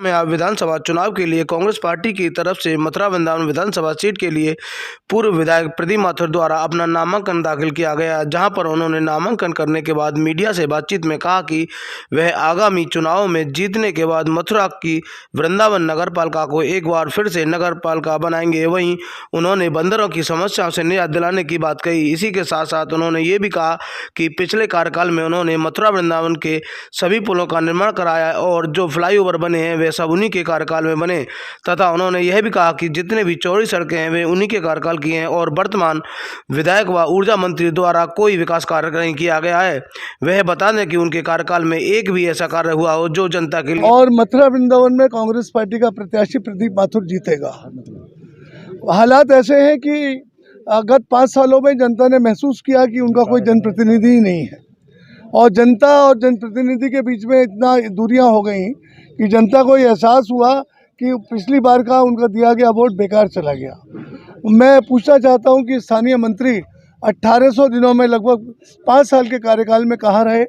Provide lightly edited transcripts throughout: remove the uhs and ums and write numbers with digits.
में आप विधानसभा चुनाव के लिए कांग्रेस पार्टी की तरफ से मथुरा वृंदावन विधानसभा सीट के लिए पूर्व विधायक प्रदीप माथुर द्वारा अपना नामांकन दाखिल किया गया, जहां पर उन्होंने नामांकन करने के बाद मीडिया से बातचीत में कहा कि वह आगामी चुनावों में जीतने के बाद मथुरा की वृंदावन नगर पालिका को एक बार फिर से नगर पालिका बनाएंगे। वहीं उन्होंने बंदरों की समस्याओं से निजात दिलाने की बात कही। इसी के साथ साथ उन्होंने ये भी कहा कि पिछले कार्यकाल में उन्होंने मथुरा वृंदावन के सभी पुलों का निर्माण कराया और जो फ्लाईओवर बने हैं वे सब उन्हीं के कार्यकाल में बने, तथा उन्होंने यह भी कहा कि जितने भी चौड़ी सड़कें हैं वे उन्हीं के कार्यकाल की हैं और वर्तमान विधायक व ऊर्जा मंत्री द्वारा कोई विकास कार्य नहीं किया गया है। वह बता दें कि उनके कार्यकाल में एक भी ऐसा कार्य हुआ हो जो जनता के लिए। और मथुरा वृंदावन में कांग्रेस पार्टी का प्रत्याशी प्रदीप माथुर जीतेगा। हालात ऐसे हैं कि गत 5 सालों में जनता ने महसूस किया कि उनका कोई जनप्रतिनिधि ही नहीं है और जनता और जनप्रतिनिधि के बीच में इतना दूरियां हो गई कि जनता को ये एहसास हुआ कि पिछली बार का उनका दिया गया वोट बेकार चला गया। मैं पूछना चाहता हूं कि स्थानीय मंत्री 1800 दिनों में लगभग 5 साल के कार्यकाल में कहाँ रहे,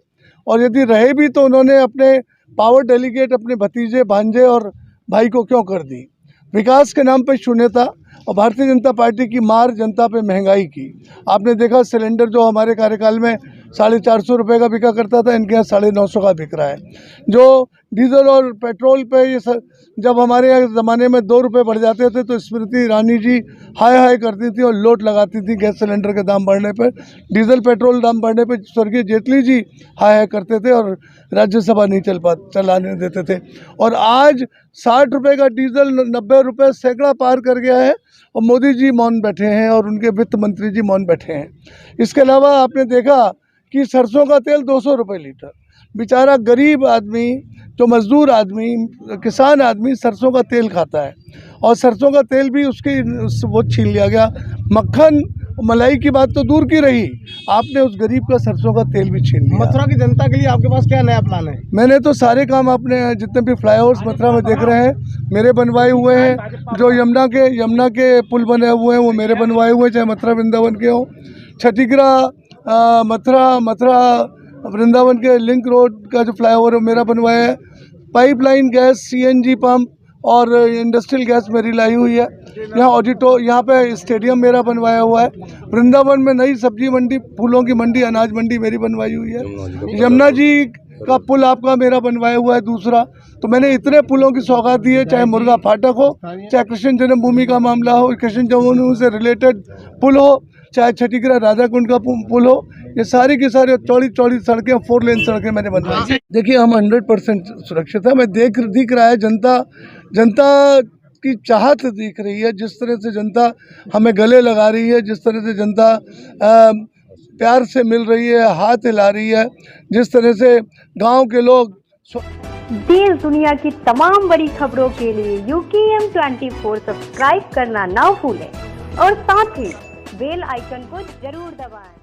और यदि रहे भी तो उन्होंने अपने पावर डेलीगेट अपने भतीजे भांजे और भाई को क्यों कर दी। विकास के नाम पर शून्यता और भारतीय जनता पार्टी की मार जनता पे महंगाई की। आपने देखा सिलेंडर जो हमारे कार्यकाल में 450 रुपये का बिका करता था, इनके यहाँ 950 का बिक रहा है। जो डीजल और पेट्रोल पे ये जब हमारे यहाँ ज़माने में 2 रुपये बढ़ जाते थे तो स्मृति ईरानी जी हाय हाय करती थी और लोट लगाती थी गैस सिलेंडर के दाम बढ़ने पर, डीजल पेट्रोल दाम बढ़ने पर स्वर्गीय जेटली जी हाय हाय करते थे और राज्यसभा नहीं चलाने देते थे। और आज 60 रुपये का डीजल 90 रुपये सैकड़ा पार कर गया है और मोदी जी मौन बैठे हैं और उनके वित्त मंत्री जी मौन बैठे हैं। इसके अलावा आपने देखा कि सरसों का तेल 200 रुपये लीटर, बेचारा गरीब आदमी जो मजदूर आदमी किसान आदमी सरसों का तेल खाता है और सरसों का तेल भी उसकी वो छीन लिया गया। मक्खन मलाई की बात तो दूर की रही, आपने उस गरीब का सरसों का तेल भी छीन लिया। मथुरा की जनता के लिए आपके पास क्या नया प्लान है? मैंने तो सारे काम अपने जितने भी फ्लाईओवर्स मथुरा में देख रहे हैं मेरे बनवाए हुए हैं। जो यमुना के पुल बने हुए हैं वो मेरे बनवाए हुए हैं, चाहे मथुरा वृंदावन के हों। छठीगढ़ मथुरा वृंदावन के लिंक रोड का जो फ्लाईओवर है मेरा बनवाया है। पाइपलाइन गैस CNG पंप और इंडस्ट्रियल गैस मेरी लाई हुई है। यहाँ पे स्टेडियम मेरा बनवाया हुआ है। वृंदावन में नई सब्जी मंडी, फूलों की मंडी, अनाज मंडी मेरी बनवाई हुई है। यमुना जी का पुल आपका मेरा बनवाया हुआ है दूसरा। तो मैंने इतने पुलों की सौगात दी है, चाहे मुर्गा फाटक हो, चाहे कृष्ण जन्मभूमि का मामला हो, कृष्ण जन्मभूमि से रिलेटेड पुल हो, चाहे छठीगढ़ राधा कुंड का पुल हो, ये सारी की सारी चौड़ी सड़कें 4 लेन सड़कें मैंने बनवाई। देखिए हम 100% सुरक्षित है। मैं दिख रहा है जनता की चाहत दिख रही है, जिस तरह से जनता हमें गले लगा रही है, जिस तरह से जनता प्यार से मिल रही है, हाथ हिला रही है, जिस तरह से गांव के लोग। देश दुनिया की तमाम बड़ी खबरों के लिए UKM 24 सब्सक्राइब करना ना भूलें और साथ ही बेल आइकन को जरूर दबाएं।